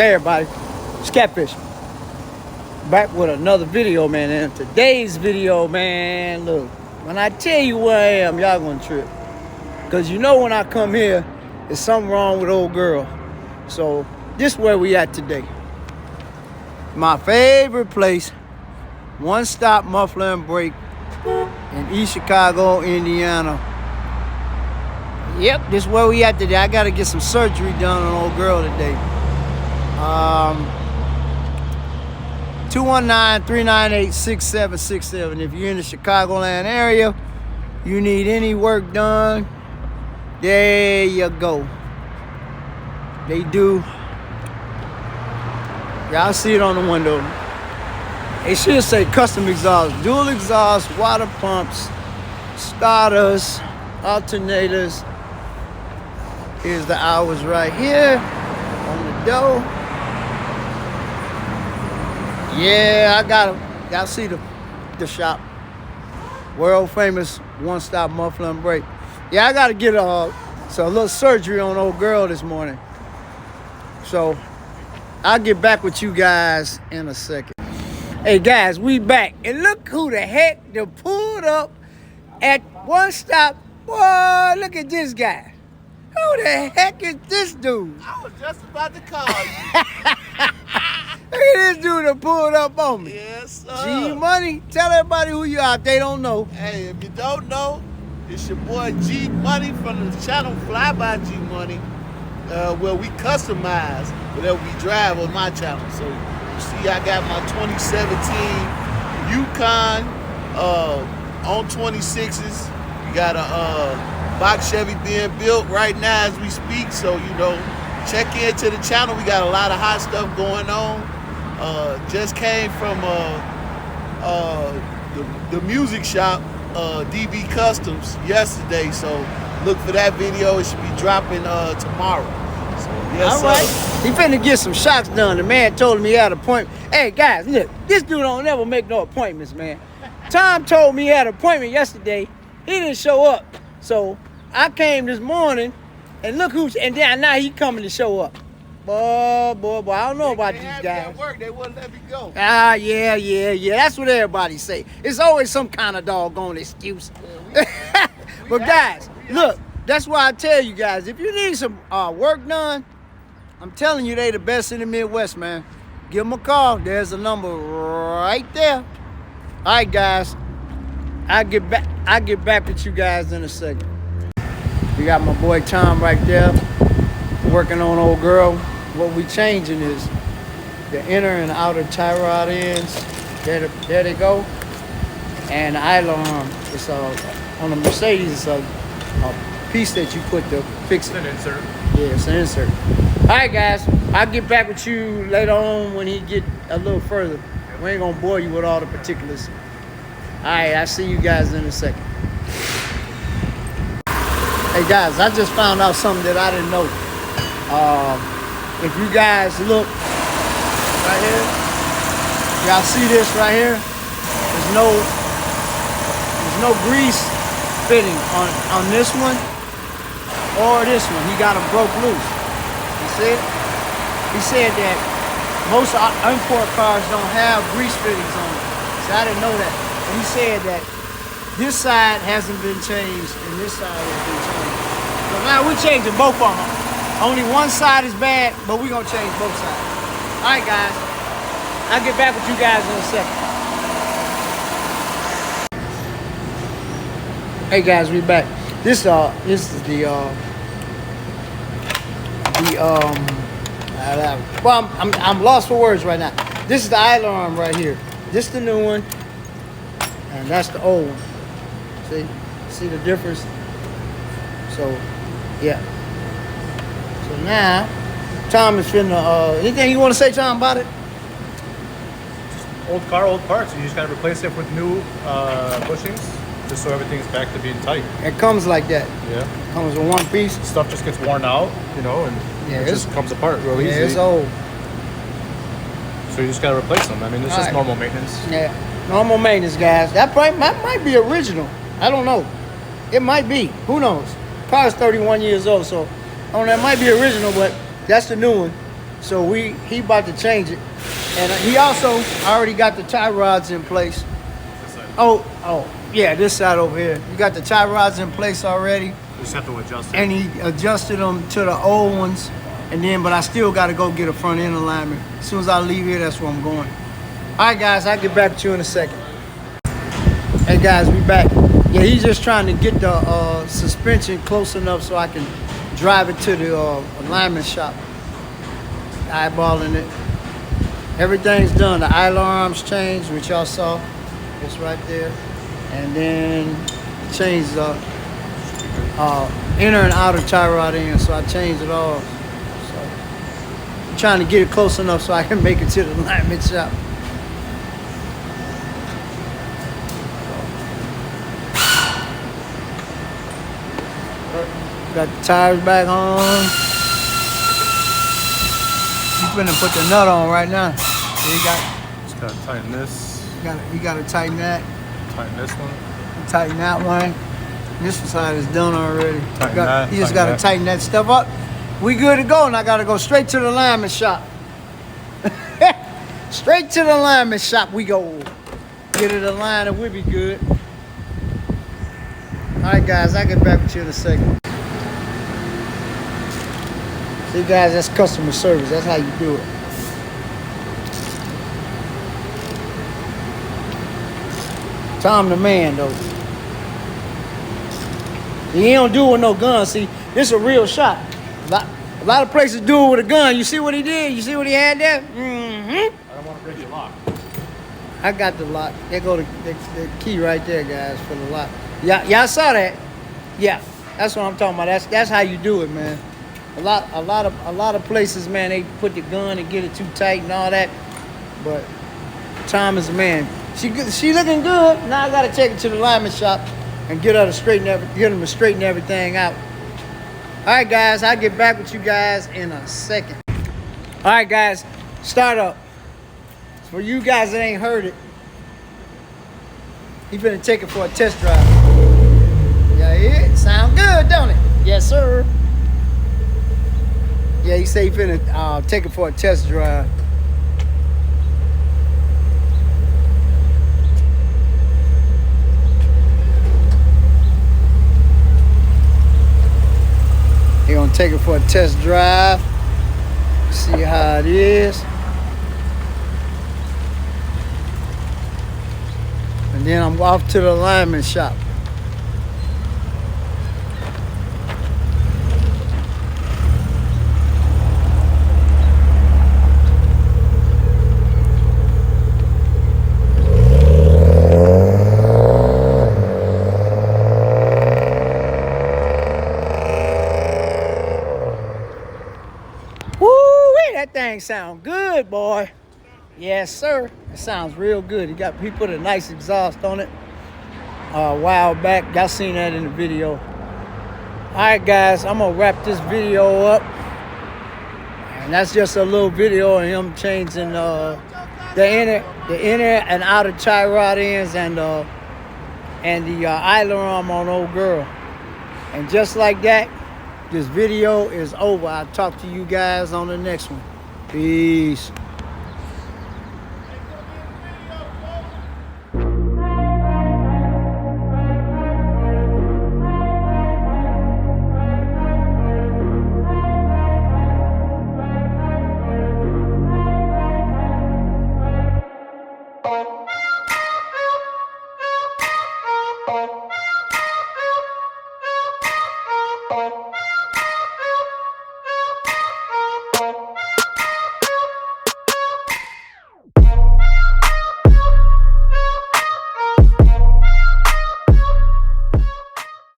Hey everybody, it's Catfish. Back with another video, man. And today's video, man, look, when I tell you where I am, y'all gonna trip. Cause you know when I come here, there's something wrong with Ole Girl. So this is where we at today. My favorite place, One Stop Muffler&Brake in East Chicago, Indiana. Yep, this is where we at today. I gotta get some surgery done on Ole Girl today. 219-398-6767. If you're in the Chicagoland area, you need any work done, there you go. They do. Y'all see it on the window. It should say custom exhaust, dual exhaust, water pumps, starters, alternators. Here's the hours right here on the door. Yeah, I got them. Y'all see the shop. World famous One Stop Muffler&Brake. Yeah, I got to get a little surgery on Ole Girl this morning. So I'll get back with you guys in a second. Hey guys, we back. And look who the heck done pulled up at One Stop. Boy, look at this guy. Who the heck is this dude? I was just about to call you. Look at this dude that pulled up on me. Yes, sir. G Money. Tell everybody who you are if they don't know. Hey, if you don't know, it's your boy G Money from the channel Fly by G Money, where we customize whatever we drive on my channel. So you see, I got my 2017 Yukon on 26s. We got a box Chevy being built right now as we speak. So you know, check into the channel. We got a lot of hot stuff going on. Just came from the music shop, DB Customs, yesterday. So look for that video. It should be dropping tomorrow. So yes, all right. He finna get some shots done. The man told me he had an appointment. Hey guys, look, this dude don't never make no appointments, man. Tom told me he had an appointment yesterday. He didn't show up. So I came this morning and look who's, and then now he coming to show up. Boy, I don't know about these guys. At work, they wouldn't let me go. Ah, yeah. That's what everybody say. It's always some kind of doggone excuse. But guys, look, that's why I tell you guys, if you need some work done, I'm telling you, they the best in the Midwest, man. Give them a call. There's a number right there. All right, guys. I'll get back with you guys in a second. We got my boy Tom right there working on Ole Girl. What we changing is the inner and outer tie rod ends. There they go. And the idler arm. It's on the Mercedes. It's a piece that you put to fix it. It's an insert. Yeah, it's an insert. All right, guys. I'll get back with you later on when he get a little further. We ain't gonna bore you with all the particulars. All right, I'll see you guys in a second. Hey guys, I just found out something that I didn't know. If you guys look right here, y'all see this right here? There's no grease fitting on this one or this one. He got them broke loose. You see it? He said that most import cars don't have grease fittings on them. So I didn't know that. And he said that this side hasn't been changed and this side has been changed. So now we're changing both of them. Only one side is bad, but we're going to change both sides. All right, guys. I'll get back with you guys in a second. Hey, guys, we back. This is well, I'm lost for words right now. This is the idler arm right here. This is the new one, and that's the old one. See the difference? So, yeah. So now, Tom is finna, anything you want to say, Tom, about it? Old car, old parts. You just gotta replace it with new bushings, just so everything's back to being tight. It comes like that. Yeah. It comes in one piece. Stuff just gets worn out, you know, and Yeah, it just comes apart real easy. Yeah, it's old. So you just gotta replace them. I mean, it's just normal maintenance. Yeah, normal maintenance, guys. That might be original. I don't know. It might be. Who knows? Car's 31 years old, so I don't know. It might be original, but that's the new one. So he about to change it. And he also already got the tie rods in place. Oh, yeah, this side over here. You got the tie rods in place already. You just have to adjust it. And he adjusted them to the old ones. And then, but I still got to go get a front end alignment. As soon as I leave here, that's where I'm going. All right, guys, I'll get back to you in a second. Hey, guys, we back. Yeah, he's just trying to get the suspension close enough so I can drive it to the alignment shop. Eyeballing it. Everything's done. The idler arms changed, which y'all saw. It's right there. And then changed the inner and outer tie rod in, so I changed it all. So I'm trying to get it close enough so I can make it to the alignment shop. Got the tires back on. You finna put the nut on right now. So Just gotta tighten this. you gotta tighten that. Tighten this one. Tighten that one. This side is done already. You just gotta tighten that stuff up. We good to go, and I gotta go straight to the alignment shop. Straight to the alignment shop we go. Get it aligned and we'll be good. Alright guys, I'll get back with you in a second. See guys, that's customer service. That's how you do it. Tom the man though. He don't do it with no gun. See, this is a real shot. A lot of places do it with a gun. You see what he did? You see what he had there? Mm-hmm. I don't want to break your lock. I got the lock. There go the key right there, guys, for the lock. Y'all saw that? Yeah, that's what I'm talking about. That's how you do it, man. A lot of places, man, they put the gun and get it too tight and all that. But Tom is a man. She looking good. Now I gotta take her to the alignment shop and get her to straighten everything out. All right, guys, I'll get back with you guys in a second. All right, guys, start up. For you guys that ain't heard it, he finna take it for a test drive. Yeah, it sound good, don't it? Yes, sir. Yeah, he say he finna take it for a test drive. He gonna take it for a test drive. See how it is. And then I'm off to the alignment shop. Woo-wee, that thing sound good, boy. Yes, sir. It sounds real good. He put a nice exhaust on it a while back. Y'all seen that in the video. All right, guys, I'm gonna wrap this video up, and that's just a little video of him changing the inner and outer tie rod ends and the idler arm on Ole Girl. And just like that, this video is over. I'll talk to you guys on the next one. Peace.